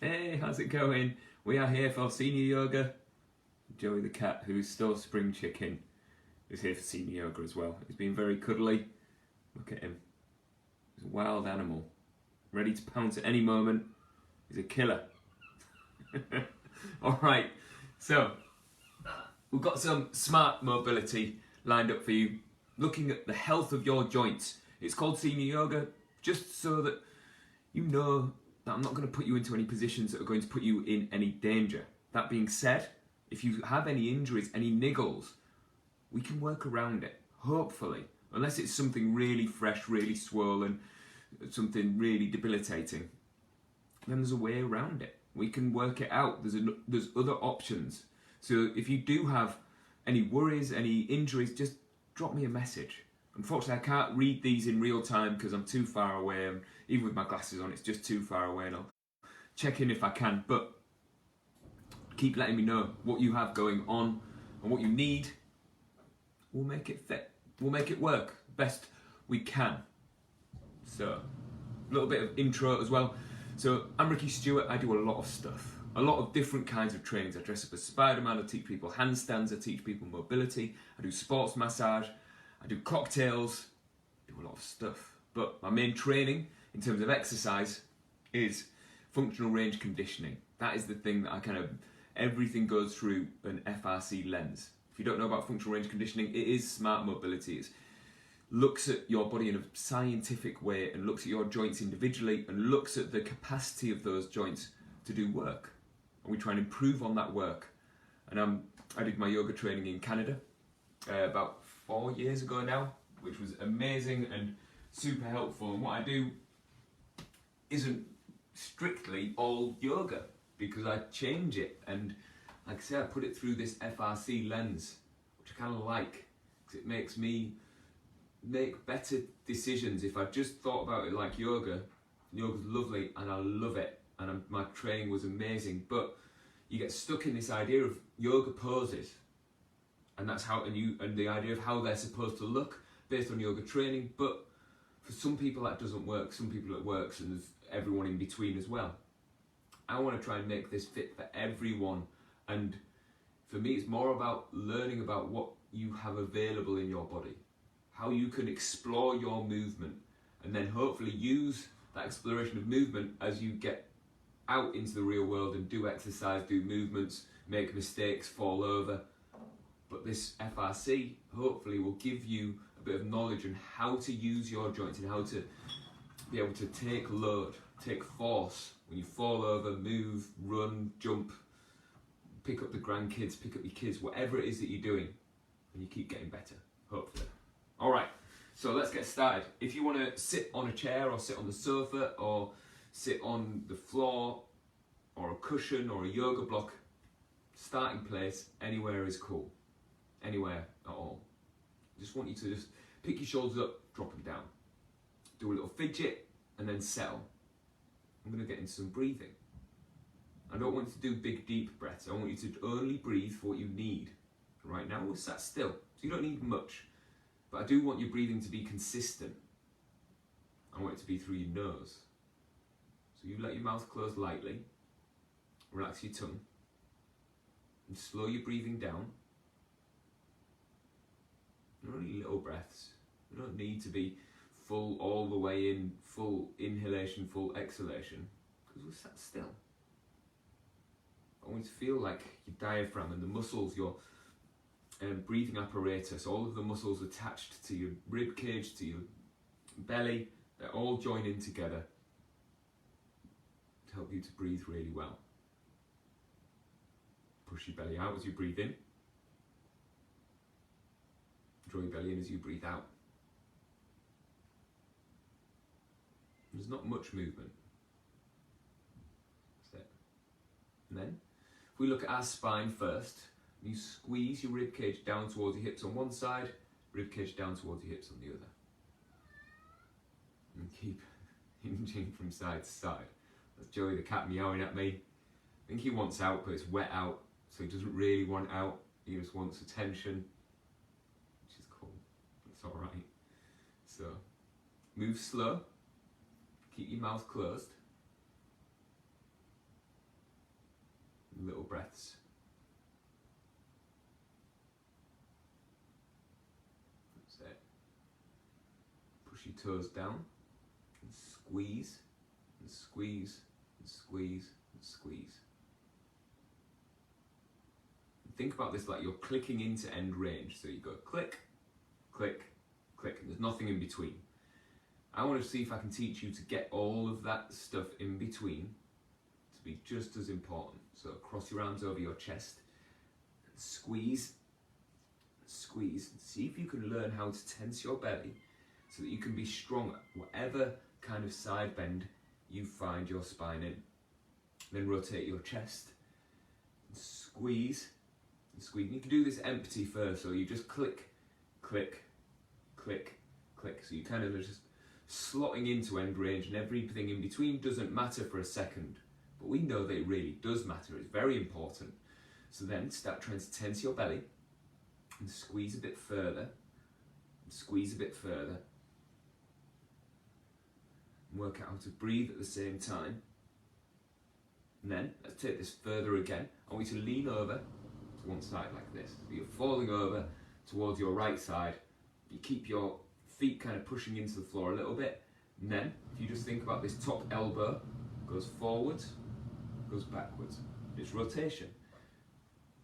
Hey, how's it going? We are here for senior yoga. Joey the cat, who's still spring chicken, is here for senior yoga as well. He's been very cuddly. Look at him. He's a wild animal, ready to pounce at any moment. He's a killer. Alright, so we've got some smart mobility lined up for you, looking at the health of your joints. It's called senior yoga just so that you know that I'm not going to put you into any positions that are going to put you in any danger. That being said, if you have any injuries, any niggles, we can work around it, hopefully. Unless it's something really fresh, really swollen, something really debilitating, then there's a way around it. We can work it out. There's other options. So if you do have any worries, any injuries, just drop me a message. Unfortunately, I can't read these in real time because I'm too far away. And even with my glasses on, it's just too far away. And I'll check in if I can. But keep letting me know what you have going on and what you need. We'll make it fit. We'll make it work best we can. So, a little bit of intro as well. So, I'm Ricky Stewart. I do a lot of stuff. A lot of different kinds of trainings. I dress up as Spider-Man. I teach people handstands. I teach people mobility. I do sports massage. I do cocktails. I do a lot of stuff. But my main training in terms of exercise is functional range conditioning. That is the thing that everything goes through an FRC lens. If you don't know about functional range conditioning, it is smart mobility. It looks at your body in a scientific way and looks at your joints individually and looks at the capacity of those joints to do work. And we try and improve on that work. And I did my yoga training in Canada about 4 years ago now, which was amazing and super helpful. And what I do isn't strictly all yoga, because I change it, and like I say, I put it through this FRC lens, which I kind of like, because it makes me make better decisions. If I just thought about it like yoga's lovely and I love it, and my training was amazing, but you get stuck in this idea of yoga poses, and that's how, and the idea of how they're supposed to look based on yoga training. But for some people that doesn't work, some people it works, and there's everyone in between as well. I want to try and make this fit for everyone, and for me it's more about learning about what you have available in your body, how you can explore your movement, and then hopefully use that exploration of movement as you get out into the real world and do exercise, do movements, make mistakes, fall over. But this FRC hopefully will give you a bit of knowledge on how to use your joints and how to be able to take load, take force when you fall over, move, run, jump, pick up the grandkids, pick up your kids, whatever it is that you're doing, and you keep getting better, hopefully. Alright, so let's get started. If you want to sit on a chair or sit on the sofa or sit on the floor or a cushion or a yoga block, starting place, anywhere is cool. Anywhere at all. Just want you to just pick your shoulders up, drop them down. Do a little fidget and then settle. I'm going to get into some breathing. I don't want you to do big deep breaths. I want you to only breathe for what you need. Right now we're sat still, so you don't need much. But I do want your breathing to be consistent. I want it to be through your nose. So you let your mouth close lightly, relax your tongue, and slow your breathing down. Only little breaths. You don't need to be full all the way in, full inhalation, full exhalation, because we're sat still. I want you to feel like your diaphragm and the muscles, your breathing apparatus, all of the muscles attached to your rib cage, to your belly, they're all joining together to help you to breathe really well. Push your belly out as you breathe in. Draw your belly in as you breathe out. There's not much movement. That's it. And then, if we look at our spine first, you squeeze your rib cage down towards your hips on one side, rib cage down towards your hips on the other. And keep hinging from side to side. That's Joey the cat meowing at me. I think he wants out, but it's wet out, so he doesn't really want out. He just wants attention. It's alright. So, move slow, keep your mouth closed, breaths. That's it. Push your toes down and squeeze and squeeze and squeeze and squeeze. And think about this like you're clicking into end range. So you go click, click, click, and there's nothing in between. I want to see if I can teach you to get all of that stuff in between to be just as important. So cross your arms over your chest, and squeeze, squeeze, and see if you can learn how to tense your belly so that you can be strong at whatever kind of side bend you find your spine in. Then rotate your chest, and squeeze, and squeeze. And you can do this empty first, so you just click, click, click, click. So you kind of are just slotting into end range, and everything in between doesn't matter for a second. But we know that it really does matter. It's very important. So then start trying to tense your belly and squeeze a bit further, and squeeze a bit further. And work out how to breathe at the same time. And then let's take this further again. I want you to lean over to one side like this. So you're falling over towards your right side. You keep your feet kind of pushing into the floor a little bit. And then if you just think about this top elbow goes forwards, goes backwards. It's rotation.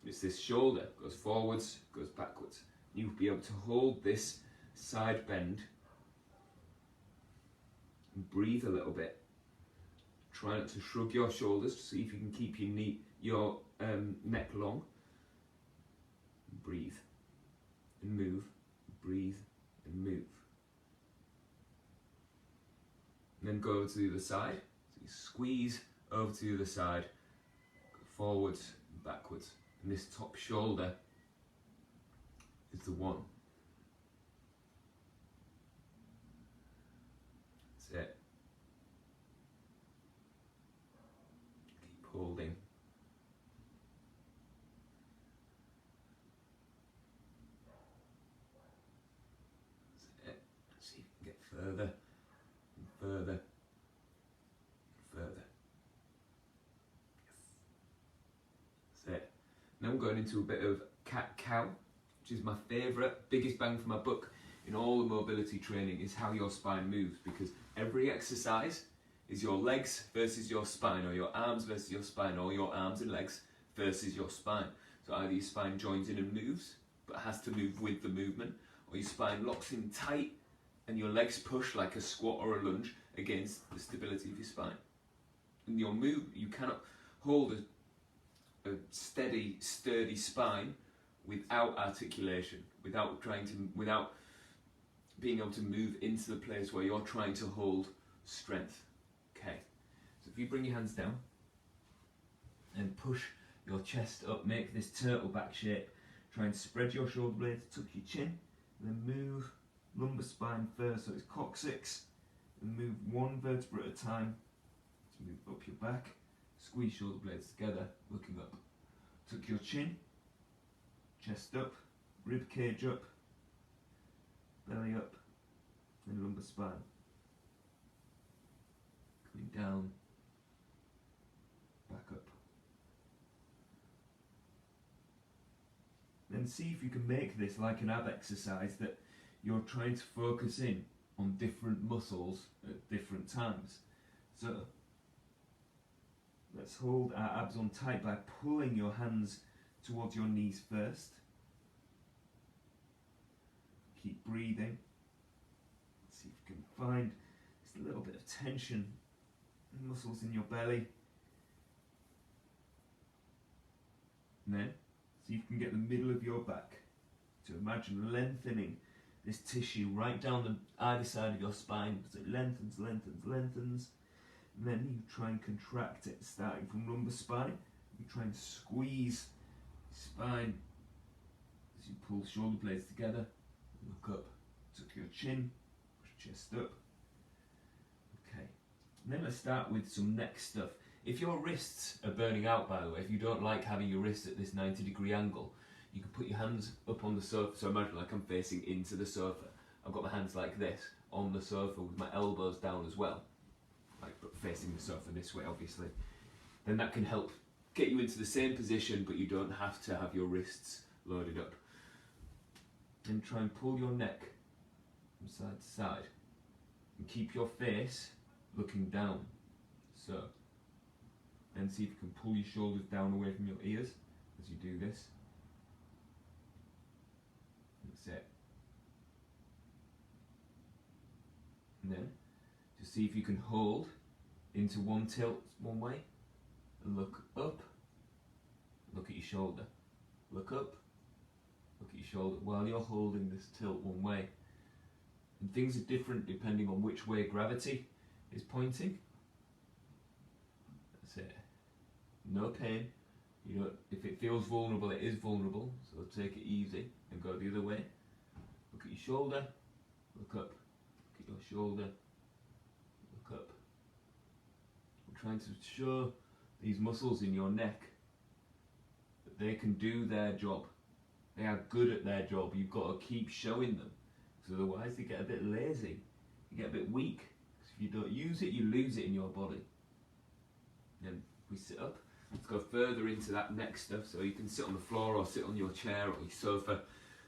It's this shoulder goes forwards, goes backwards. You'll be able to hold this side bend and breathe a little bit. Try not to shrug your shoulders to see if you can keep your neck long. Breathe and move, breathe and move. And then go over to the other side. So you squeeze over to the other side, go forwards and backwards. And this top shoulder is the one. That's it. Keep holding. That's it. See if you can get further and further and further. Yes. That's it. Now I'm going into a bit of cat-cow, which is my favourite, biggest bang for my buck in all the mobility training is how your spine moves, because every exercise is your legs versus your spine, or your arms versus your spine, or your arms and legs versus your spine. So either your spine joins in and moves, but has to move with the movement, or your spine locks in tight and your legs push like a squat or a lunge against the stability of your spine. In your move, you cannot hold a steady, sturdy spine without articulation, without being able to move into the place where you're trying to hold strength. Okay, so if you bring your hands down and push your chest up, make this turtle back shape, try and spread your shoulder blades, tuck your chin, and then move lumbar spine first, so it's coccyx, and move one vertebra at a time to move up your back. Squeeze shoulder blades together, looking up. Tuck your chin, chest up, rib cage up, belly up, and lumbar spine. Coming down, back up. Then see if you can make this like an ab exercise, that you're trying to focus in on different muscles at different times. So let's hold our abs on tight by pulling your hands towards your knees first. Keep breathing. See if you can find just a little bit of tension in muscles in your belly. And then see if you can get the middle of your back to imagine lengthening this tissue right down either side of your spine, so it lengthens, lengthens, lengthens. And then you try and contract it, starting from lumbar spine. You try and squeeze spine as you pull shoulder blades together. Look up, tuck your chin, push chest up. Okay, and then let's start with some neck stuff. If your wrists are burning out, by the way, if you don't like having your wrists at this 90-degree angle, you can put your hands up on the sofa. So imagine like I'm facing into the sofa. I've got my hands like this on the sofa with my elbows down as well, like but facing the sofa this way, obviously. Then that can help get you into the same position, but you don't have to have your wrists loaded up. And try and pull your neck from side to side. And keep your face looking down. So, then see if you can pull your shoulders down away from your ears as you do this. That's it. And then, just see if you can hold into one tilt one way, and look up, look at your shoulder, look up, look at your shoulder, while you're holding this tilt one way. And things are different depending on which way gravity is pointing. That's it. No pain. You know, if it feels vulnerable, it is vulnerable, so take it easy and go the other way. Look at your shoulder, look up, look at your shoulder, look up. We're trying to show these muscles in your neck that they can do their job. They are good at their job. You've got to keep showing them, because otherwise they get a bit lazy, you get a bit weak. Because if you don't use it, you lose it in your body. Then we sit up. Let's go further into that neck stuff, so you can sit on the floor or sit on your chair or your sofa,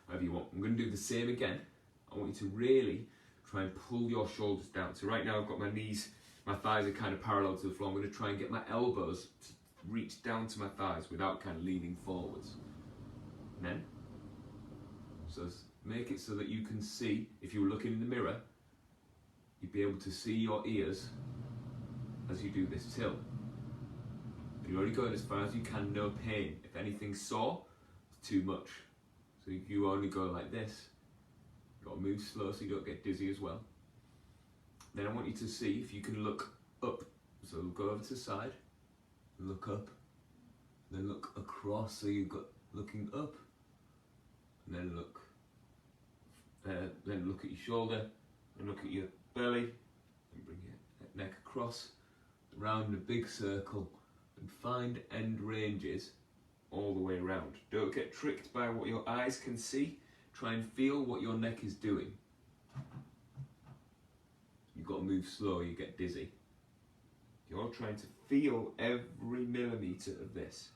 whatever you want. I'm going to do the same again. I want you to really try and pull your shoulders down. So right now I've got my knees, my thighs are kind of parallel to the floor. I'm going to try and get my elbows to reach down to my thighs without kind of leaning forwards. And then, so make it so that you can see, if you were looking in the mirror, you'd be able to see your ears as you do this tilt. You're only going as far as you can, no pain. If anything's sore, it's too much. So if you only go like this, you've got to move slow so you don't get dizzy as well. Then I want you to see if you can look up. So go over to the side, look up, then look across, so you've got looking up, and then look at your shoulder, and look at your belly, and bring your neck across, around a big circle, and find end ranges all the way around. Don't get tricked by what your eyes can see. Try and feel what your neck is doing. You've got to move slow, you get dizzy. You're trying to feel every millimetre of this.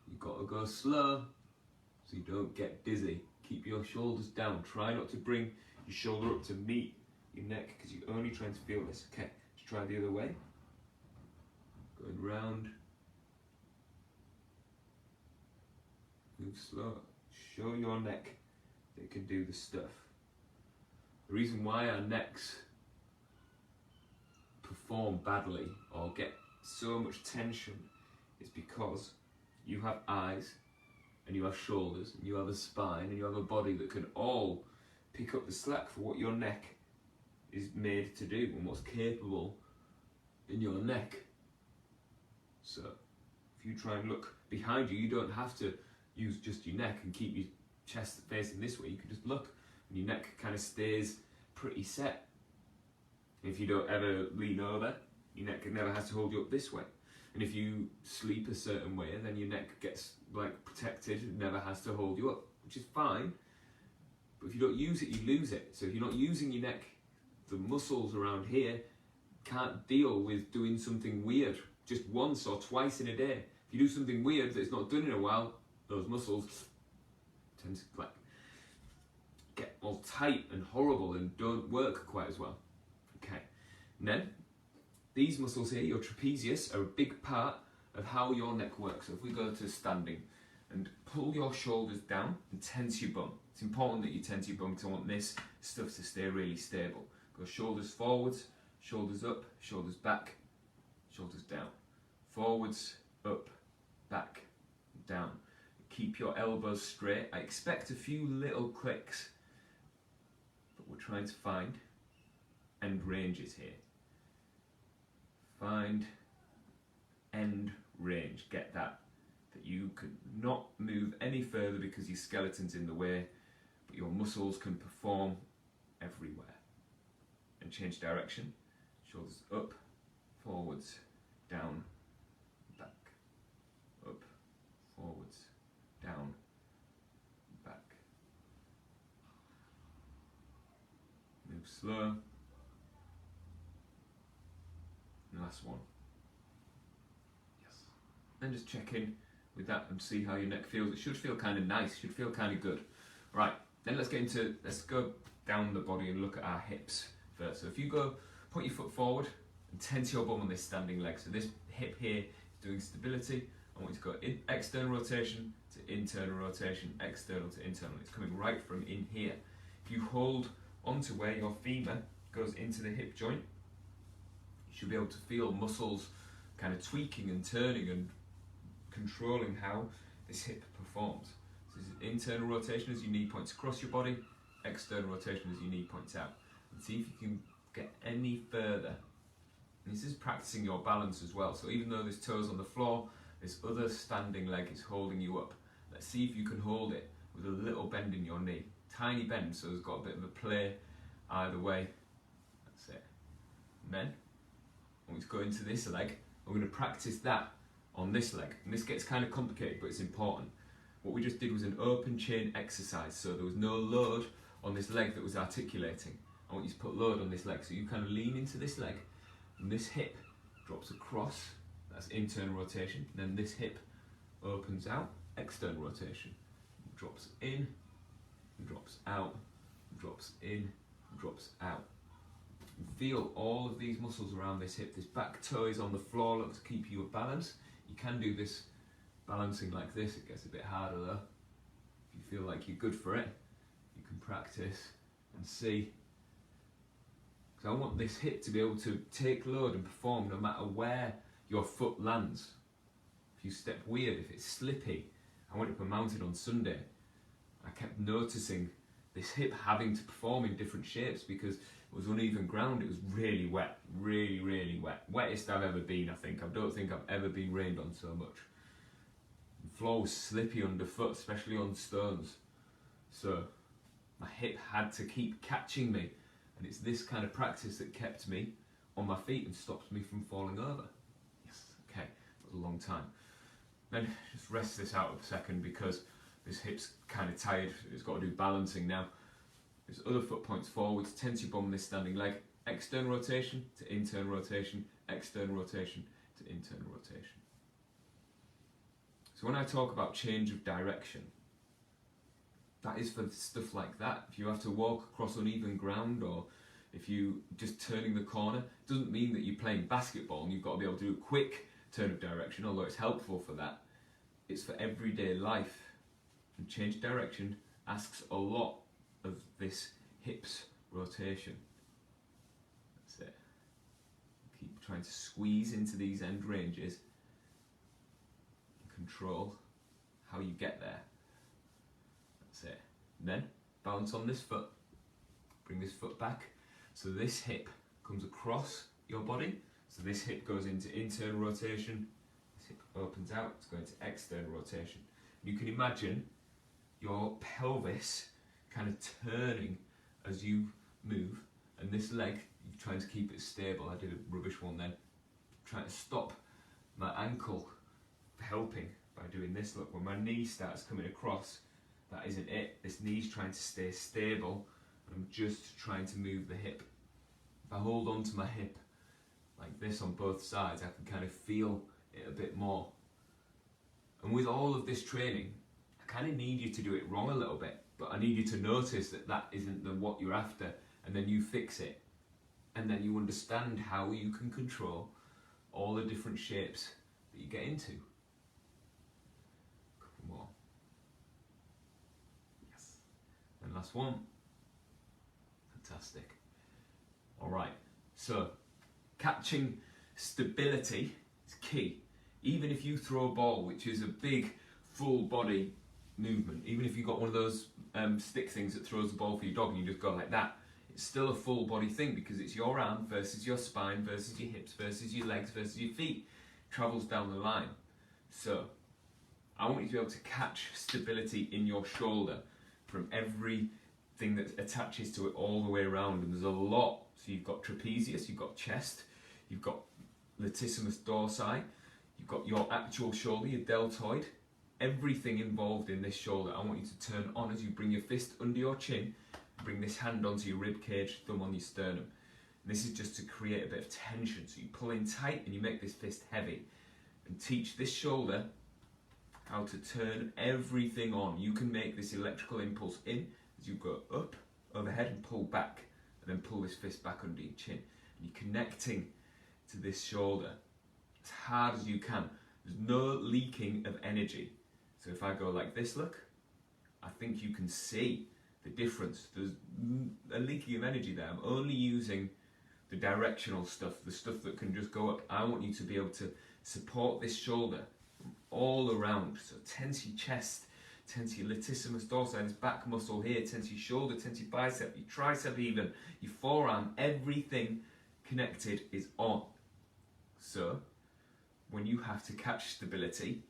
You've got to go slow so you don't get dizzy. Keep your shoulders down. Try not to bring your shoulder up to meet your neck, because you're only trying to feel this. Okay, let's try the other way. Going round. Move slow. Show your neck that it can do the stuff. The reason why our necks perform badly or get so much tension is because you have eyes, and you have shoulders, and you have a spine, and you have a body that can all pick up the slack for what your neck is made to do and what's capable in your neck. So if you try and look behind you, you don't have to use just your neck and keep your chest facing this way. You can just look, and your neck kind of stays pretty set. If you don't ever lean over, your neck never has to hold you up this way. And if you sleep a certain way, then your neck gets like protected, it never has to hold you up, which is fine. But if you don't use it, you lose it. So if you're not using your neck, the muscles around here can't deal with doing something weird just once or twice in a day. If you do something weird that's not done in a while, those muscles tend to like get all tight and horrible and don't work quite as well. Okay, and then these muscles here, your trapezius, are a big part of how your neck works. So if we go to standing and pull your shoulders down and tense your bum. It's important that you tense your bum, because I want this stuff to stay really stable. Go shoulders forwards, shoulders up, shoulders back, shoulders down. Forwards, up, back, down. Keep your elbows straight. I expect a few little clicks, but we're trying to find end ranges here. Find end range. Get that you could not move any further because your skeleton's in the way, but your muscles can perform everywhere. And change direction. Shoulders up, forwards, down, back, up, forwards, down, back. Move slow. And last one. Yes. Then just check in with that and see how your neck feels. It should feel kind of nice, should feel kind of good. Right, then let's go down the body and look at our hips first. So if you go, point your foot forward and tense your bum on this standing leg. So this hip here is doing stability. I want you to go in, external rotation to internal rotation, external to internal. It's coming right from in here. If you hold onto where your femur goes into the hip joint, you should be able to feel muscles kind of tweaking and turning and controlling how this hip performs. So this is internal rotation as your knee points across your body, external rotation as your knee points out. And see if you can get any further. And this is practicing your balance as well. So even though this toe's on the floor, this other standing leg is holding you up. Let's see if you can hold it with a little bend in your knee. Tiny bend, so it's got a bit of a play either way. That's it. And then, when we go into this leg, we're going to practice that on this leg. And this gets kind of complicated, but it's important. What we just did was an open chain exercise, so there was no load on this leg that was articulating. I want you to put load on this leg, so you kind of lean into this leg, and this hip drops across, that's internal rotation, and then this hip opens out, external rotation, drops in, drops out, drops in, drops out. And feel all of these muscles around this hip. This back toe is on the floor, look, to keep you at balance. You can do this balancing like this, it gets a bit harder though. If you feel like you're good for it, you can practice and see. Because I want this hip to be able to take load and perform no matter where your foot lands. If you step weird, if it's slippy. I went up a mountain on Sunday. I kept noticing this hip having to perform in different shapes because it was uneven ground. It was really wet, really, really wet. Wettest I've ever been, I think. I don't think I've ever been rained on so much. The floor was slippy underfoot, especially on stones. So my hip had to keep catching me. And it's this kind of practice that kept me on my feet and stopped me from falling over. Yes, okay, that was a long time. Then just rest this out a second because this hip's kind of tired. It's got to do balancing now. This other foot points forwards, tense your bum on this standing leg. External rotation to internal rotation, external rotation to internal rotation. So when I talk about change of direction, that is for stuff like that. If you have to walk across uneven ground or if you just turning the corner, it doesn't mean that you're playing basketball and you've got to be able to do a quick turn of direction, although it's helpful for that. It's for everyday life. And change direction asks a lot of this hips rotation. That's it. Keep trying to squeeze into these end ranges and control how you get there. That's it. And then balance on this foot. Bring this foot back. So this hip comes across your body. So this hip goes into internal rotation. This hip opens out. It's going to external rotation. You can imagine your pelvis kind of turning as you move, and this leg, you're trying to keep it stable. I did a rubbish one then. Trying to stop my ankle helping by doing this. Look, when my knee starts coming across, that isn't it. This knee's trying to stay stable. I'm just trying to move the hip. If I hold on to my hip like this on both sides, I can kind of feel it a bit more. And with all of this training, I kind of need you to do it wrong a little bit, but I need you to notice that that isn't what you're after, and then you fix it. And then you understand how you can control all the different shapes that you get into. A couple more. Yes. And last one. Fantastic. Alright, so catching stability is key. Even if you throw a ball, which is a big full body movement, even if you've got one of those stick things that throws the ball for your dog and you just go like that, it's still a full body thing because it's your arm versus your spine versus your hips versus your legs versus your feet. It travels down the line. So I want you to be able to catch stability in your shoulder from everything that attaches to it all the way around, and there's a lot. So you've got trapezius, you've got chest, you've got latissimus dorsi, you've got your actual shoulder, your deltoid, everything involved in this shoulder. I want you to turn on as you bring your fist under your chin, bring this hand onto your rib cage, thumb on your sternum. And this is just to create a bit of tension. So you pull in tight and you make this fist heavy. and teach this shoulder how to turn everything on. You can make this electrical impulse in as you go up, overhead, and pull back, and then pull this fist back under your chin. And you're connecting to this shoulder as hard as you can. There's no leaking of energy. So if I go like this, look, I think you can see the difference. There's a leaking of energy there. I'm only using the directional stuff, the stuff that can just go up. I want you to be able to support this shoulder all around. So tense your chest, tense your latissimus dorsi, this back muscle here, tense your shoulder, tense your bicep, your tricep even, your forearm, everything connected is on. So when you have to catch stability,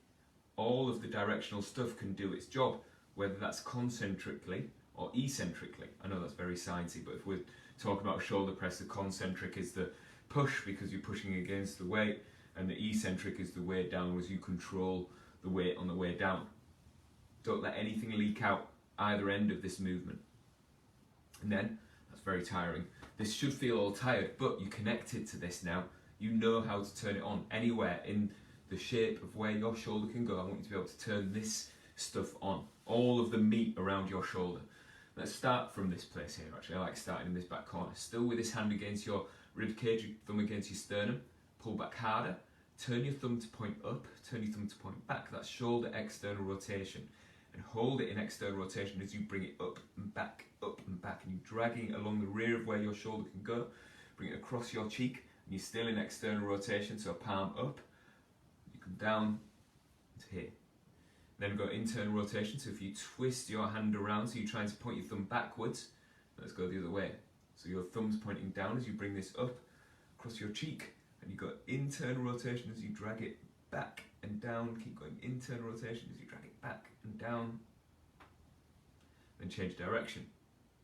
all of the directional stuff can do its job, whether that's concentrically or eccentrically. I know that's very sciencey, but if we're talking about shoulder press, the concentric is the push because you're pushing against the weight, and the eccentric is the weight down as you control the weight on the way down. Don't let anything leak out either end of this movement. And then, that's very tiring. This should feel all tired, but you're connected to this now. You know how to turn it on anywhere in the shape of where your shoulder can go. I want you to be able to turn this stuff on, all of the meat around your shoulder. Let's start from this place here. Actually, I like starting in this back corner. Still with this hand against your rib cage, your thumb against your sternum. Pull back harder. Turn your thumb to point up. Turn your thumb to point back. That's shoulder external rotation. And hold it in external rotation as you bring it up and back, and you're dragging it along the rear of where your shoulder can go. Bring it across your cheek, and you're still in external rotation, so palm up. You come down to here. Then go internal rotation, so if you twist your hand around, so you're trying to point your thumb backwards, let's go the other way. So your thumb's pointing down as you bring this up across your cheek, and you go internal rotation as you drag it back and down. Keep going internal rotation as you drag it back and down. Then change direction,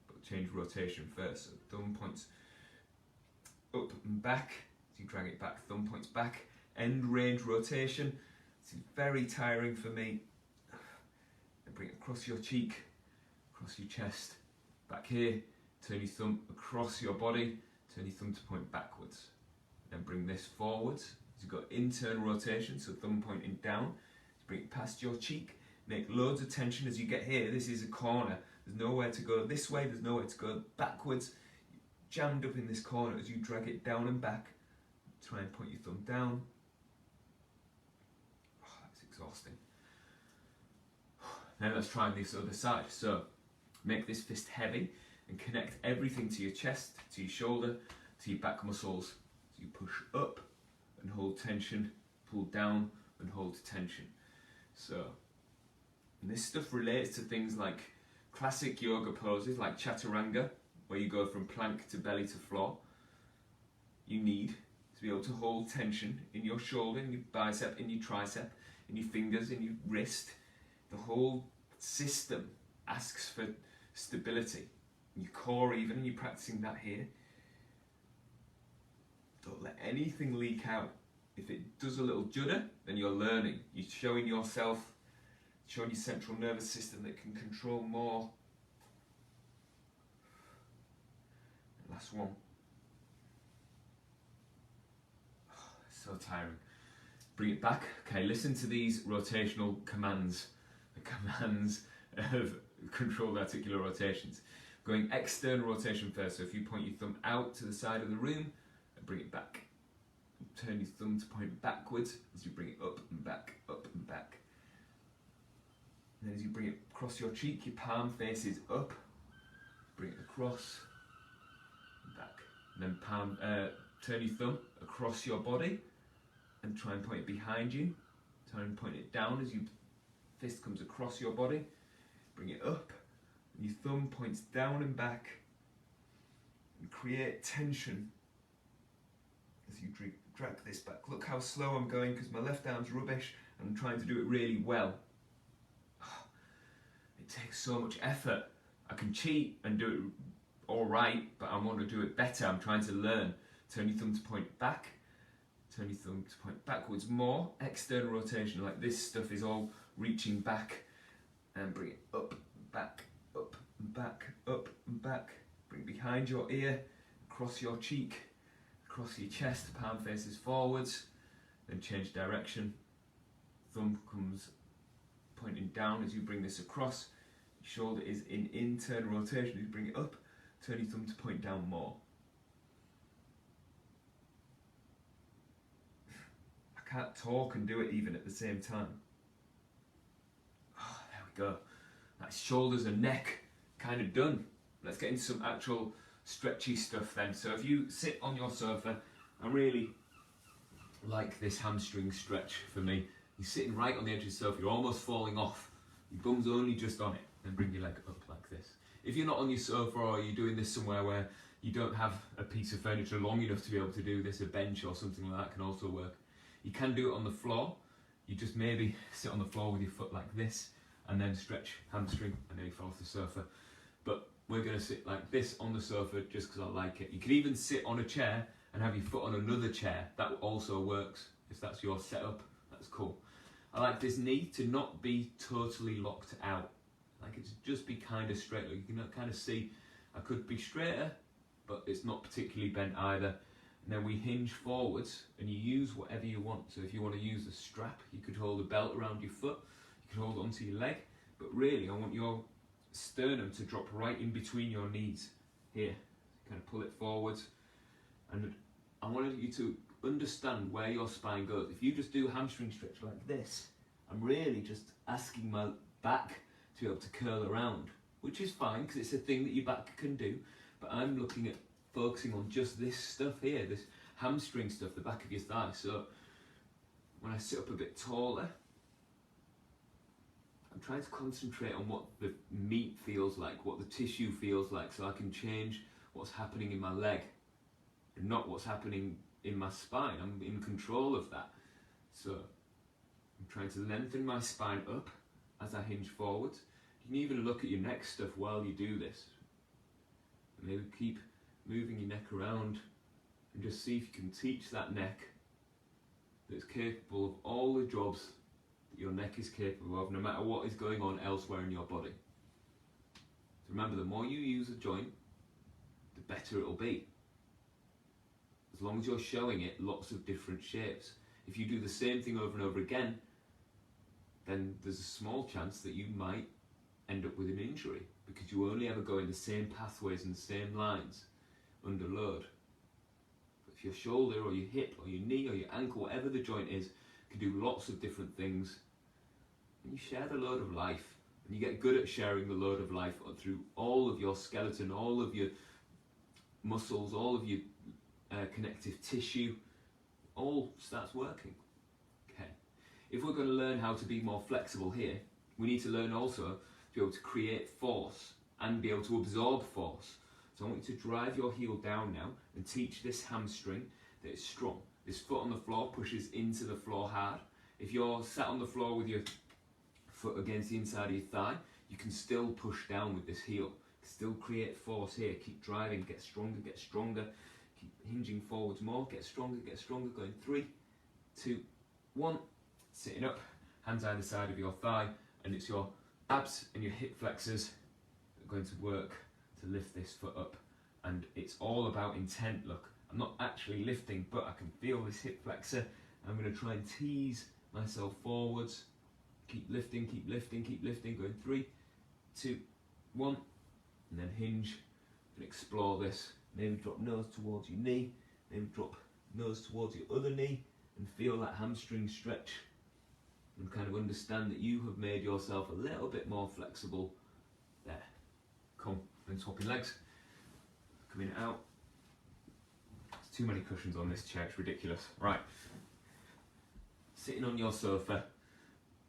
but change rotation first. So thumb points up and back as you drag it back. Thumb points back. End range rotation. This is very tiring for me. Then bring it across your cheek, across your chest, back here. Turn your thumb across your body. Turn your thumb to point backwards. Then bring this forwards. You've got internal rotation, so thumb pointing down. Bring it past your cheek. Make loads of tension as you get here. This is a corner. There's nowhere to go this way. There's nowhere to go backwards. You're jammed up in this corner as you drag it down and back. Try and point your thumb down. Oh, that's exhausting. Then let's try this other side. So make this fist heavy and connect everything to your chest, to your shoulder, to your back muscles. So you push up and hold tension, pull down and hold tension. So, and this stuff relates to things like classic yoga poses like chaturanga, where you go from plank to belly to floor. You need to be able to hold tension in your shoulder, in your bicep, in your tricep, in your fingers, in your wrist. The whole system asks for stability. In your core even, and you're practicing that here. Don't let anything leak out. If it does a little judder, then you're learning. You're showing yourself, showing your central nervous system that can control more. Last one. Oh, it's so tiring. Bring it back. Okay, listen to these rotational commands. The commands of controlled articular rotations. Going external rotation first. So if you point your thumb out to the side of the room, and bring it back. Turn your thumb to point backwards as you bring it up and back, up and back. And then as you bring it across your cheek, your palm faces up. Bring it across and back. And then turn your thumb across your body and try and point it behind you. Try and point it down as your fist comes across your body. Bring it up. And your thumb points down and back. And create tension as you drag this back. Look how slow I'm going because my left arm's rubbish and I'm trying to do it really well. It takes so much effort. I can cheat and do it alright, but I want to do it better. I'm trying to learn. Turn your thumb to point back. Turn your thumb to point backwards more. External rotation, like this stuff is all reaching back. And bring it up, back, up, and back, up, and back. Bring it behind your ear, across your cheek, across your chest, palm faces forwards. then change direction. Thumb comes pointing down as you bring this across. Your shoulder is in internal rotation as you bring it up. Turn your thumb to point down more. I can't talk and do it even at the same time. Oh, there we go. That's shoulders and neck kind of done. Let's get into some actual stretchy stuff then. So if you sit on your sofa, I really like this hamstring stretch for me. You're sitting right on the edge of the sofa, you're almost falling off. Your bum's only just on it, then bring your leg up like this. If you're not on your sofa or you're doing this somewhere where you don't have a piece of furniture long enough to be able to do this, a bench or something like that can also work. You can do it on the floor. You just maybe sit on the floor with your foot like this and then stretch hamstring and then you fall off the sofa. But we're going to sit like this on the sofa just because I like it. You can even sit on a chair and have your foot on another chair. That also works. If that's your setup, that's cool. I like this knee to not be totally locked out. Like it to just be kind of straight. Like you can kind of see I could be straighter, but it's not particularly bent either. And then we hinge forwards and you use whatever you want. So if you want to use a strap, you could hold a belt around your foot, you could hold it onto your leg, but really I want your sternum to drop right in between your knees here. Kind of pull it forwards, and I wanted you to understand where your spine goes. If you just do a hamstring stretch like this, I'm really just asking my back to be able to curl around, which is fine because it's a thing that your back can do, but I'm looking at focusing on just this stuff here, this hamstring stuff, the back of your thigh. So when I sit up a bit taller, I'm trying to concentrate on what the meat feels like, what the tissue feels like, so I can change what's happening in my leg and not what's happening in my spine. I'm in control of that. So I'm trying to lengthen my spine up as I hinge forwards. You can even look at your neck stuff while you do this. And maybe keep moving your neck around and just see if you can teach that neck that it's capable of all the jobs that your neck is capable of, no matter what is going on elsewhere in your body. So remember, the more you use a joint, the better it'll be. As long as you're showing it lots of different shapes. If you do the same thing over and over again, then there's a small chance that you might end up with an injury because you only ever go in the same pathways and the same lines under load. But if your shoulder or your hip or your knee or your ankle, whatever the joint is, can do lots of different things, and you share the load of life, and you get good at sharing the load of life through all of your skeleton, all of your muscles, all of your connective tissue, all starts working. Okay. If we're going to learn how to be more flexible here, we need to learn also to be able to create force and be able to absorb force. So I want you to drive your heel down now and teach this hamstring that it's strong. This foot on the floor pushes into the floor hard. If you're sat on the floor with your foot against the inside of your thigh, you can still push down with this heel. Still create force here. Keep driving, get stronger, get stronger. Keep hinging forwards more, get stronger, going 3, 2, 1. Sitting up, hands either side of your thigh, and it's your abs and your hip flexors that are going to work to lift this foot up. And it's all about intent. Look, I'm not actually lifting, but I can feel this hip flexor. I'm going to try and tease myself forwards. Keep lifting, going 3, 2, 1, and then hinge and explore this. Maybe drop nose towards your knee, maybe drop nose towards your other knee, and feel that hamstring stretch and kind of understand that you have made yourself a little bit more flexible there. Come, then swap your legs, coming out. There's too many cushions on this chair, it's ridiculous. Right, sitting on your sofa,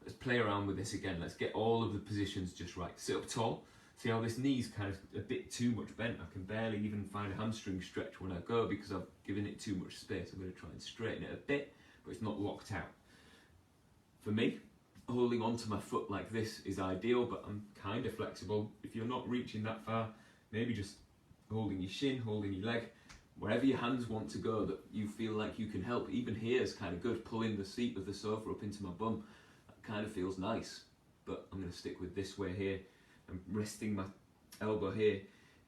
let's play around with this again. Let's get all of the positions just right. Sit up tall. See how this knee's kind of a bit too much bent. I can barely even find a hamstring stretch when I go because I've given it too much space. I'm going to try and straighten it a bit, but it's not locked out. For me, holding onto my foot like this is ideal, but I'm kind of flexible. If you're not reaching that far, maybe just holding your shin, holding your leg, wherever your hands want to go that you feel like you can help. Even here is kind of good, pulling the seat of the sofa up into my bum. That kind of feels nice, but I'm going to stick with this way here. I'm resting my elbow here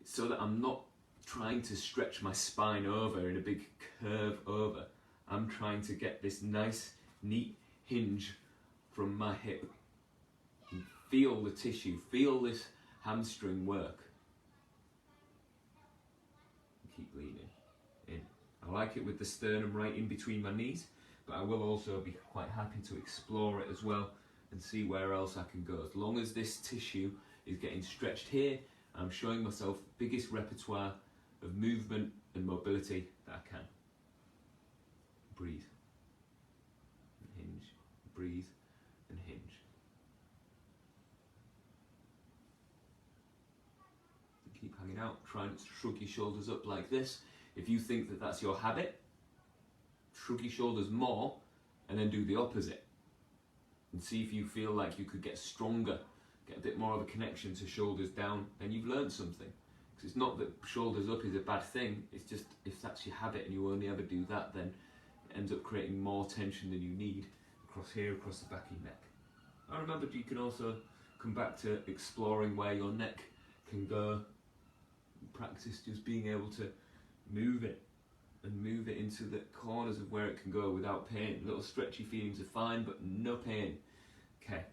so that I'm not trying to stretch my spine over in a big curve over. I'm trying to get this nice, neat hinge from my hip. And feel the tissue, feel this hamstring work. Keep leaning in. I like it with the sternum right in between my knees, but I will also be quite happy to explore it as well and see where else I can go. As long as this tissue is getting stretched here, I'm showing myself the biggest repertoire of movement and mobility that I can. Breathe, and hinge, breathe and hinge. Keep hanging out, try and shrug your shoulders up like this. If you think that that's your habit, shrug your shoulders more and then do the opposite. And see if you feel like you could get stronger, get a bit more of a connection to shoulders down, then you've learned something. Because it's not that shoulders up is a bad thing, it's just if that's your habit and you only ever do that, then it ends up creating more tension than you need across here, across the back of your neck. I remember you can also come back to exploring where your neck can go. Practice just being able to move it and move it into the corners of where it can go without pain. Little stretchy feelings are fine, but no pain. Okay,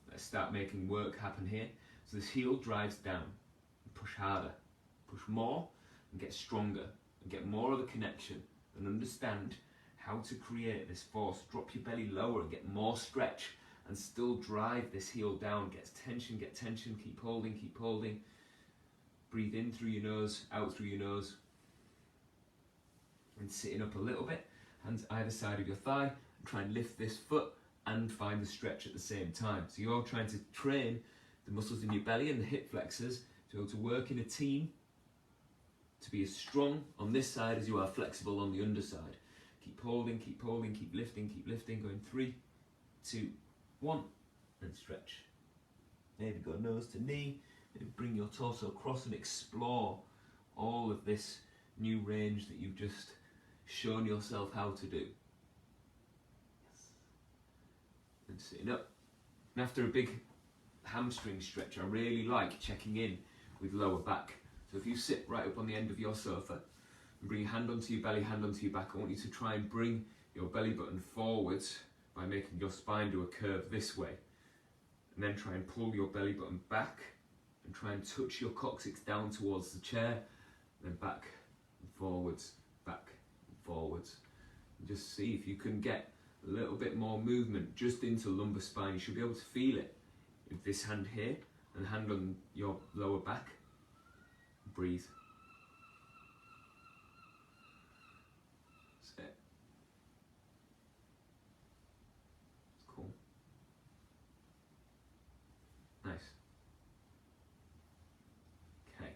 let's start making work happen here. So this heel drives down, push harder, push more and get stronger and get more of a connection and understand how to create this force. Drop your belly lower and get more stretch and still drive this heel down. Get tension, keep holding, keep holding. Breathe in through your nose, out through your nose. And sitting up a little bit, hands either side of your thigh, and try and lift this foot and find the stretch at the same time. So you're trying to train the muscles in your belly and the hip flexors to be able to work in a team, to be as strong on this side as you are flexible on the underside. Keep holding, keep lifting, going 3, 2, 1, and stretch. Maybe go nose to knee, maybe bring your torso across and explore all of this new range that you've just shown yourself how to do. Yes. And sitting up. And after a big hamstring stretch, I really like checking in with lower back. So if you sit right up on the end of your sofa and bring your hand onto your belly, hand onto your back, I want you to try and bring your belly button forwards by making your spine do a curve this way. And then try and pull your belly button back and try and touch your coccyx down towards the chair, then back and forwards, back and forwards. And just see if you can get a little bit more movement just into lumbar spine. You should be able to feel it with this hand here and hand on your lower back. Breathe. That's it. Cool. Nice. Okay.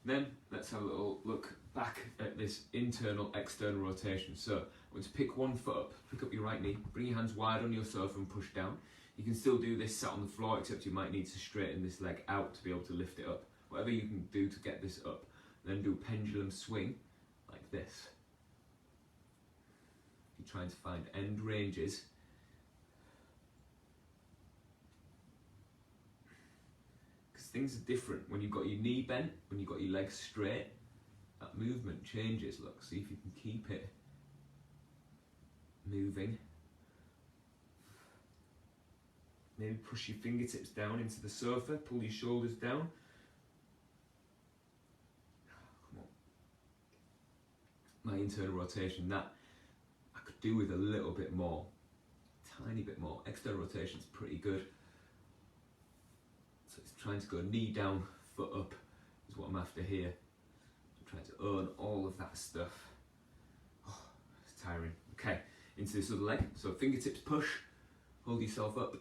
Then let's have a little look back at this internal external rotation. So I want to pick one foot up, pick up your right knee, bring your hands wide on your sofa and push down. You can still do this sat on the floor, except you might need to straighten this leg out to be able to lift it up. Whatever you can do to get this up. Then do a pendulum swing like this. You're trying to find end ranges. Because things are different when you've got your knee bent, when you've got your legs straight. That movement changes. Look, see if you can keep it moving. Maybe push your fingertips down into the sofa, pull your shoulders down. Come on. My internal rotation, that I could do with a little bit more, tiny bit more. External rotation is pretty good. So it's trying to go knee down, foot up is what I'm after here. I'm trying to earn all of that stuff. Oh, it's tiring. Okay, into this other leg. So fingertips push, hold yourself up.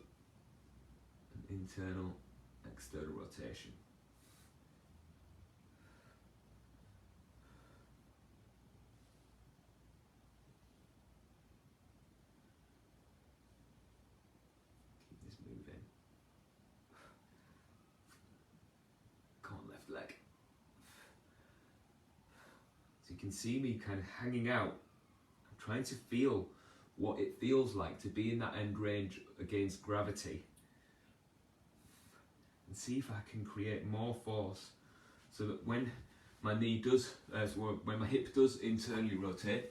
Internal, external rotation. Keep this moving. Come on, left leg. So you can see me kind of hanging out. I'm trying to feel what it feels like to be in that end range against gravity. And see if I can create more force so that when my knee does, when my hip does internally rotate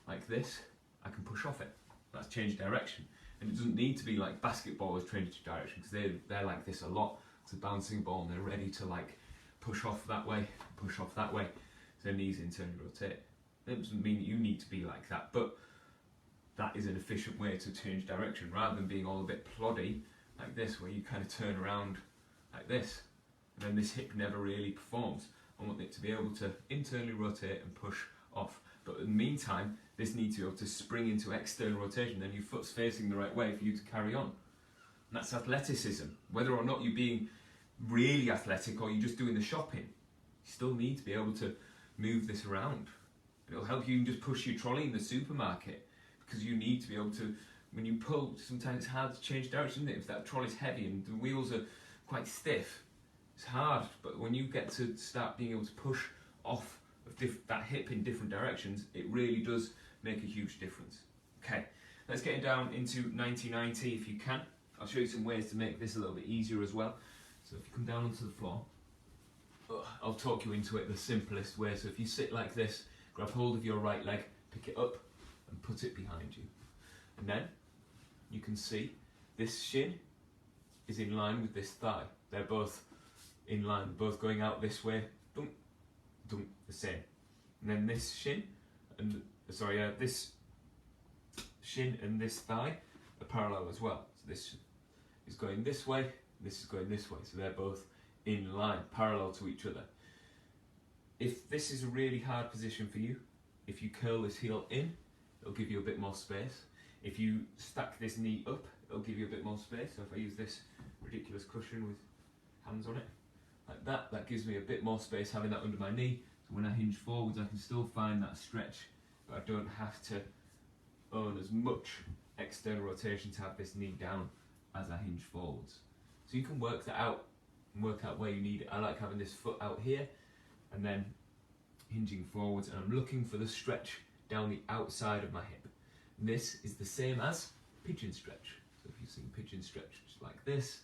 like this, I can push off it. That's change direction. And it doesn't need to be like basketballers change direction, because they're like this a lot. It's a bouncing ball and they're ready to like push off that way, push off that way. So their knees internally rotate. It doesn't mean that you need to be like that, but that is an efficient way to change direction, rather than being all a bit ploddy like this, where you kind of turn around like this, and then this hip never really performs. I want it to be able to internally rotate and push off. But in the meantime, this needs to be able to spring into external rotation, then your foot's facing the right way for you to carry on. And that's athleticism. Whether or not you're being really athletic or you're just doing the shopping, you still need to be able to move this around. It'll help you just push your trolley in the supermarket, because you need to be able to, when you pull, sometimes it's hard to change direction, isn't it? If that trolley's heavy and the wheels are quite stiff, it's hard. But when you get to start being able to push off of that hip in different directions, it really does make a huge difference. Okay, let's get down into 90-90 if you can. I'll show you some ways to make this a little bit easier as well. So if you come down onto the floor, I'll talk you into it the simplest way. So if you sit like this, grab hold of your right leg, pick it up and put it behind you. And then you can see this shin is in line with this thigh. They're both in line, both going out this way, dunk, dunk, the same. And then this shin and this shin and this thigh are parallel as well. So this is going this way, this is going this way. So they're both in line, parallel to each other. If this is a really hard position for you, if you curl this heel in, it'll give you a bit more space. If you stack this knee up, it'll give you a bit more space. So if I use this ridiculous cushion with hands on it, like that, that gives me a bit more space having that under my knee. So when I hinge forwards, I can still find that stretch, but I don't have to own as much external rotation to have this knee down as I hinge forwards. So you can work that out and work out where you need it. I like having this foot out here and then hinging forwards, and I'm looking for the stretch down the outside of my hip. And this is the same as pigeon stretch. So if you see pigeon stretch, just like this,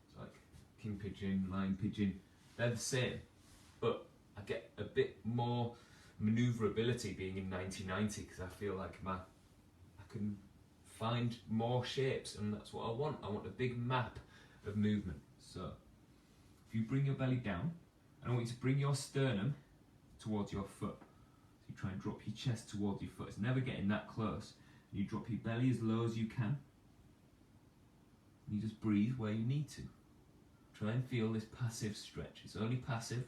it's like king pigeon, lion pigeon, they're the same, but I get a bit more maneuverability being in 90-90, because I feel like I can find more shapes, and that's what I want. I want a big map of movement. So if you bring your belly down, I want you to bring your sternum towards your foot. So you try and drop your chest towards your foot. It's never getting that close. You drop your belly as low as you can. You just breathe where you need to. Try and feel this passive stretch. It's only passive,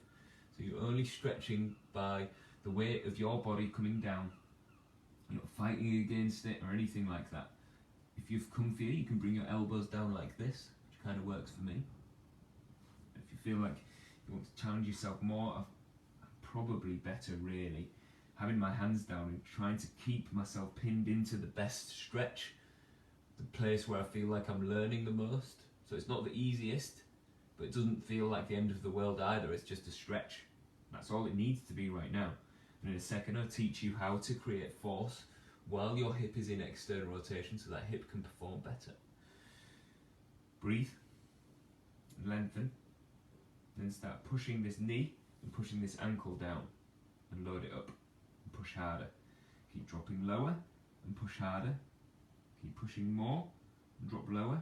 so you're only stretching by the weight of your body coming down. You're not fighting against it or anything like that. If you've come for you can bring your elbows down like this, which kind of works for me. If you feel like you want to challenge yourself more, I'm probably better really having my hands down and trying to keep myself pinned into the best stretch, the place where I feel like I'm learning the most. So it's not the easiest, but it doesn't feel like the end of the world either. It's just a stretch. That's all it needs to be right now. And in a second I'll teach you how to create force while your hip is in external rotation, so that hip can perform better. Breathe, lengthen, then start pushing this knee and pushing this ankle down, and load it up and push harder. Keep dropping lower and push harder. Keep pushing more and drop lower.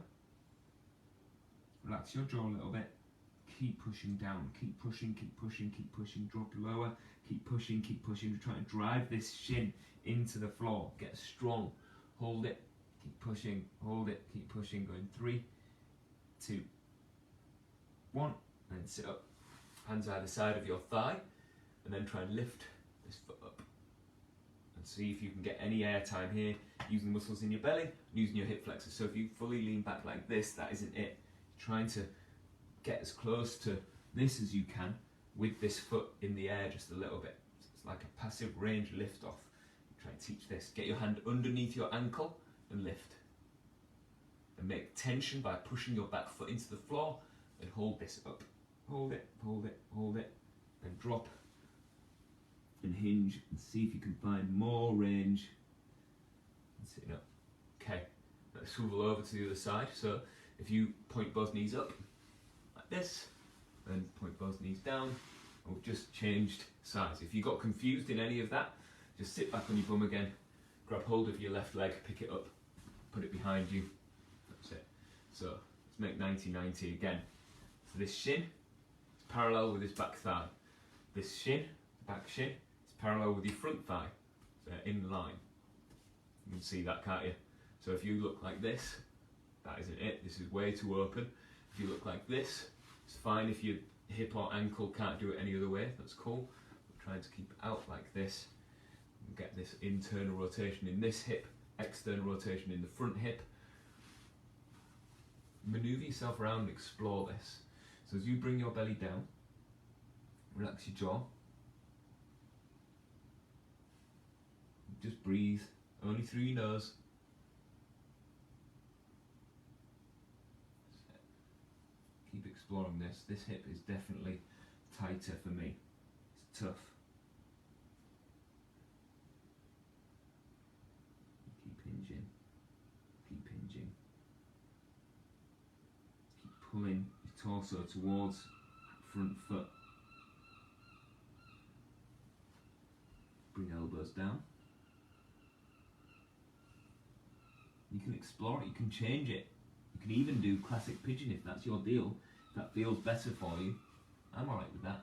Relax your jaw a little bit. Keep pushing down, keep pushing, keep pushing, keep pushing, drop lower, keep pushing, We're trying to drive this shin into the floor. Get strong, hold it, keep pushing, hold it, keep pushing, going 3, 2, 1, and then sit up. Hands either side of your thigh, and then try and lift this foot up. And see if you can get any air time here, using the muscles in your belly, and using your hip flexors. So if you fully lean back like this, that isn't it. You're trying to get as close to this as you can with this foot in the air just a little bit. So it's like a passive range lift off. Try and teach this. Get your hand underneath your ankle and lift. And make tension by pushing your back foot into the floor, and hold this up. Hold it, hold it, hold it, and drop and hinge, and see if you can find more range. And sitting up. Okay, let's swivel over to the other side. So if you point both knees up like this, then point both knees down, and we've just changed sides. If you got confused in any of that, just sit back on your bum again, grab hold of your left leg, pick it up, put it behind you. That's it. So let's make 90-90 again. So this shin is parallel with this back thigh. This shin, back shin, is parallel with your front thigh. So they're in line. You can see that, can't you? So if you look like this, that isn't it. This is way too open. If you look like this, it's fine. If your hip or ankle can't do it any other way, that's cool. We're trying to keep it out like this. Get this internal rotation in this hip, external rotation in the front hip. Maneuver yourself around and explore this. So as you bring your belly down, relax your jaw. Just breathe, only through your nose. Keep exploring this. This hip is definitely tighter for me. It's tough. Keep hinging. Keep hinging. Keep pulling your torso towards front foot. Bring elbows down. You can explore it, you can change it. You can even do classic pigeon if that's your deal. If that feels better for you, I'm alright with that.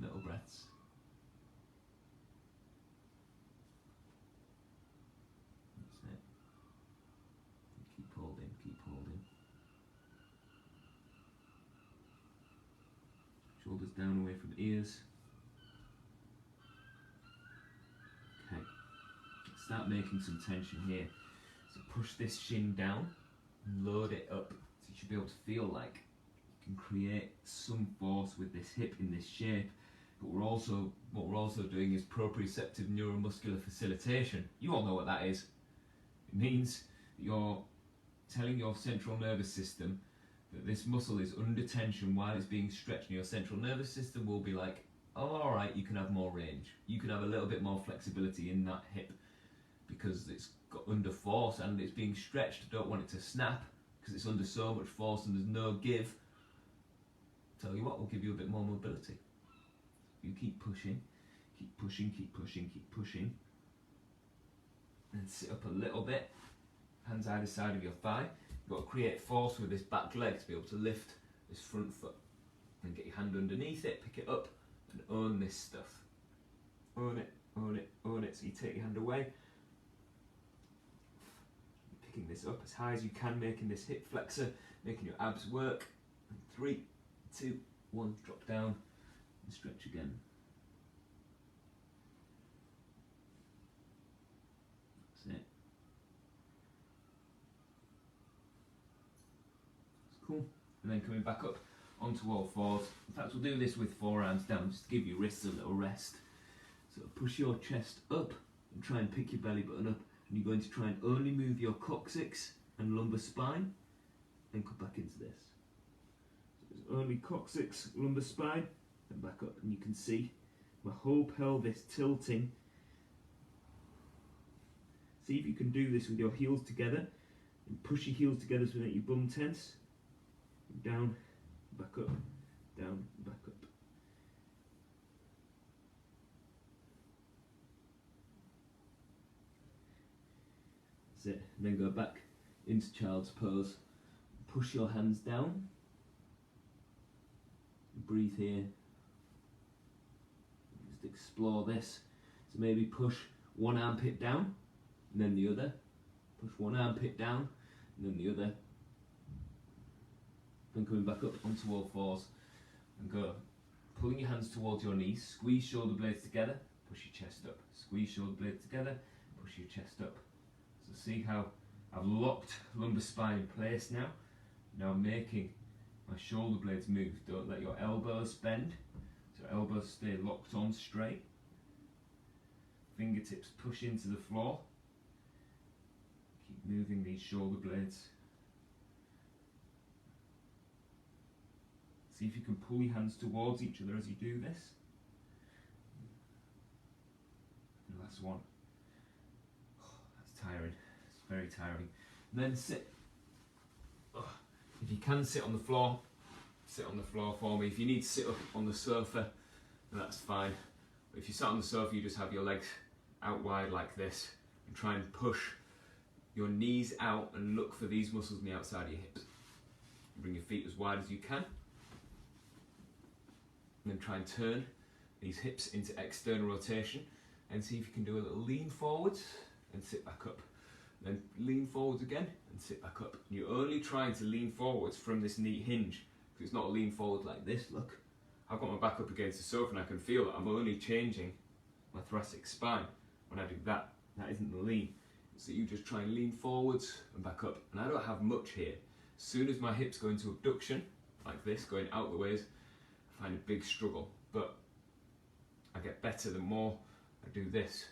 Little breaths. That's it. Keep holding, keep holding. Shoulders down away from ears. Okay. Start making some tension here. So push this shin down and load it up. So you should be able to feel like you can create some force with this hip in this shape. But what we're also doing is proprioceptive neuromuscular facilitation. You all know what that is. It means that you're telling your central nervous system that this muscle is under tension while it's being stretched, and your central nervous system will be like, oh, alright, you can have more range. You can have a little bit more flexibility in that hip, because it's got under force and it's being stretched. I don't want it to snap because it's under so much force and there's no give. Tell you what, we'll give you a bit more mobility. You keep pushing, keep pushing, keep pushing, keep pushing. And sit up a little bit, hands either side of your thigh. You've got to create force with this back leg to be able to lift this front foot. And get your hand underneath it, pick it up and own this stuff. Own it, own it, own it. So you take your hand away. Picking this up as high as you can, making this hip flexor, making your abs work. And 3, 2, 1, drop down and stretch again. That's it. That's cool. And then coming back up onto all fours. In fact, we'll do this with forearms down just to give your wrists a little rest. So push your chest up and try and pick your belly button up. And you're going to try and only move your coccyx and lumbar spine and come back into this. So it's only coccyx, lumbar spine and back up. And you can see my whole pelvis tilting. See if you can do this with your heels together and push your heels together so that your bum tense. Down, back up, down, back up. It, and then go back into child's pose. Push your hands down. Breathe here. Just explore this. So maybe push one armpit down and then the other. Push one armpit down and then the other. Then coming back up onto all fours and go. Pulling your hands towards your knees. Squeeze shoulder blades together. Push your chest up. Squeeze shoulder blades together. Push your chest up. So see how I've locked lumbar spine in place now. Now I'm making my shoulder blades move. Don't let your elbows bend. So elbows stay locked on straight. Fingertips push into the floor. Keep moving these shoulder blades. See if you can pull your hands towards each other as you do this. And last one. That's tiring. It's very tiring. And then sit. If you can sit on the floor, sit on the floor for me. If you need to sit up on the sofa, then that's fine. But if you sat on the sofa, you just have your legs out wide like this, and try and push your knees out and look for these muscles on the outside of your hips. Bring your feet as wide as you can, and then try and turn these hips into external rotation, and see if you can do a little lean forwards and sit back up. Then lean forwards again and sit back up. You're only trying to lean forwards from this knee hinge, because it's not a lean forward like this, look. I've got my back up against the sofa and I can feel that I'm only changing my thoracic spine when I do that. That isn't the lean. So you just try and lean forwards and back up. And I don't have much here. As soon as my hips go into abduction, like this, going out the ways, I find a big struggle. But I get better the more I do this.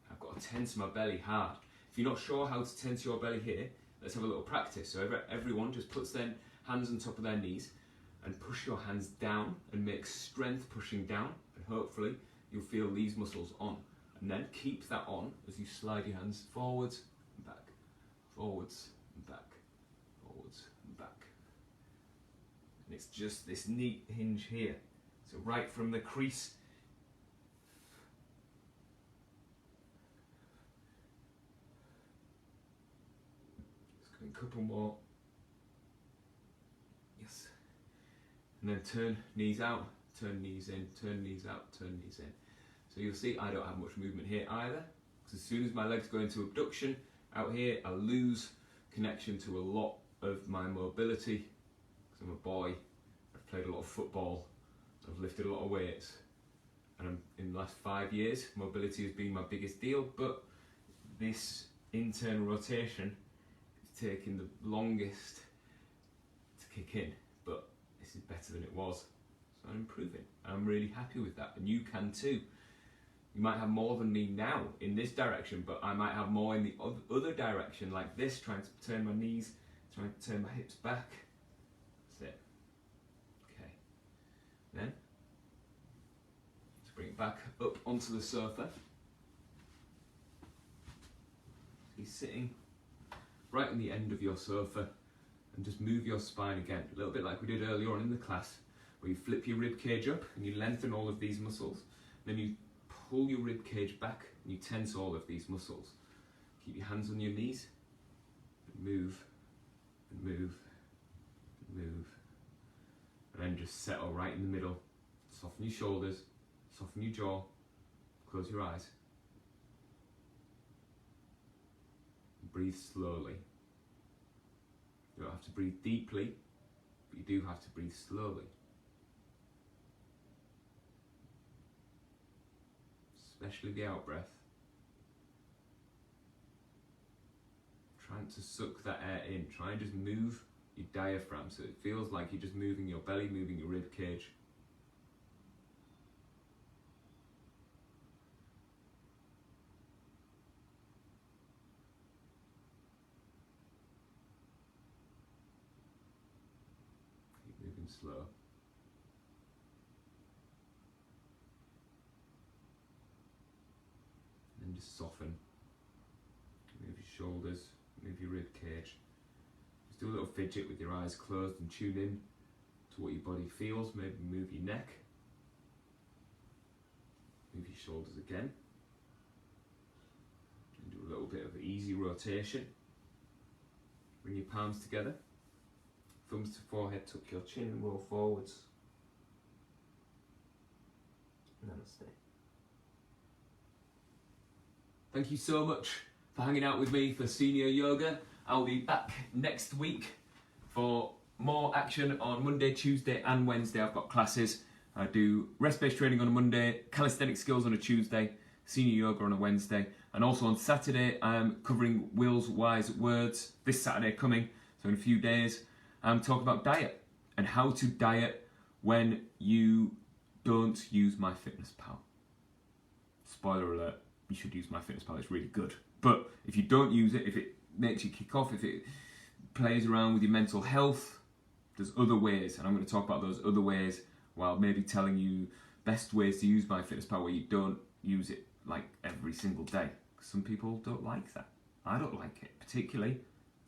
I've got to tense my belly hard. If you're not sure how to tense your belly here, let's have a little practice. So everyone just puts their hands on top of their knees and push your hands down and make strength pushing down, and hopefully you'll feel these muscles on. And then keep that on as you slide your hands forwards and back, forwards and back, forwards and back. And it's just this neat hinge here. So right from the crease, just going a couple more. Yes. And then turn knees out, turn knees in, turn knees out, turn knees in. So you'll see I don't have much movement here either, because as soon as my legs go into abduction out here, I lose connection to a lot of my mobility. Because I'm a boy, I've played a lot of football, I've lifted a lot of weights, and in the last 5 years, mobility has been my biggest deal, but this internal rotation is taking the longest to kick in, but this is better than it was. So I'm improving, and I'm really happy with that, and you can too. You might have more than me now in this direction, but I might have more in the other direction, like this, trying to turn my knees, trying to turn my hips back. That's it. Okay. Then, let's bring it back up onto the sofa. You're sitting right on the end of your sofa, and just move your spine again, a little bit like we did earlier on in the class, where you flip your rib cage up and you lengthen all of these muscles. Then you pull your rib cage back and you tense all of these muscles. Keep your hands on your knees, and move, and move, and move. And then just settle right in the middle. Soften your shoulders, soften your jaw, close your eyes. And breathe slowly. You don't have to breathe deeply, but you do have to breathe slowly. Especially the out breath. Trying to suck that air in. Try and just move your diaphragm so it feels like you're just moving your belly, moving your rib cage. Keep moving slow. And just soften. Move your shoulders, move your rib cage. Just do a little fidget with your eyes closed and tune in to what your body feels. Maybe move your neck. Move your shoulders again. And do a little bit of easy rotation. Bring your palms together. Thumbs to forehead, tuck your chin and roll forwards. Namaste. Thank you so much for hanging out with me for senior yoga. I'll be back next week for more action on Monday, Tuesday and Wednesday. I've got classes. I do rest-based training on a Monday, calisthenic skills on a Tuesday, senior yoga on a Wednesday, and also on Saturday I'm covering Will's Wise Words. This Saturday coming, so in a few days, I'm talking about diet and how to diet when you don't use MyFitnessPal. Spoiler alert. You should use MyFitnessPal, it's really good. But if you don't use it, if it makes you kick off, if it plays around with your mental health, there's other ways, and I'm going to talk about those other ways while maybe telling you best ways to use MyFitnessPal where you don't use it like every single day. Some people don't like that. I don't like it particularly.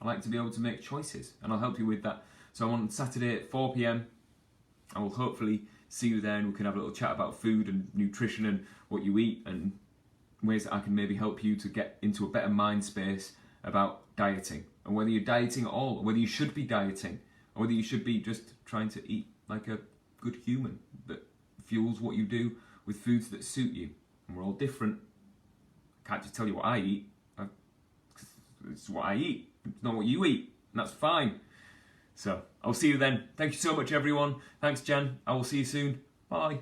I like to be able to make choices, and I'll help you with that. So on Saturday at 4 p.m, I will hopefully see you there, and we can have a little chat about food and nutrition and what you eat and ways that I can maybe help you to get into a better mind space about dieting, and whether you're dieting at all, or whether you should be dieting, or whether you should be just trying to eat like a good human that fuels what you do with foods that suit you. And we're all different. I can't just tell you what I eat. It's what I eat. It's not what you eat, and that's fine. So I'll see you then. Thank you so much, everyone. Thanks, Jan. I will see you soon. Bye.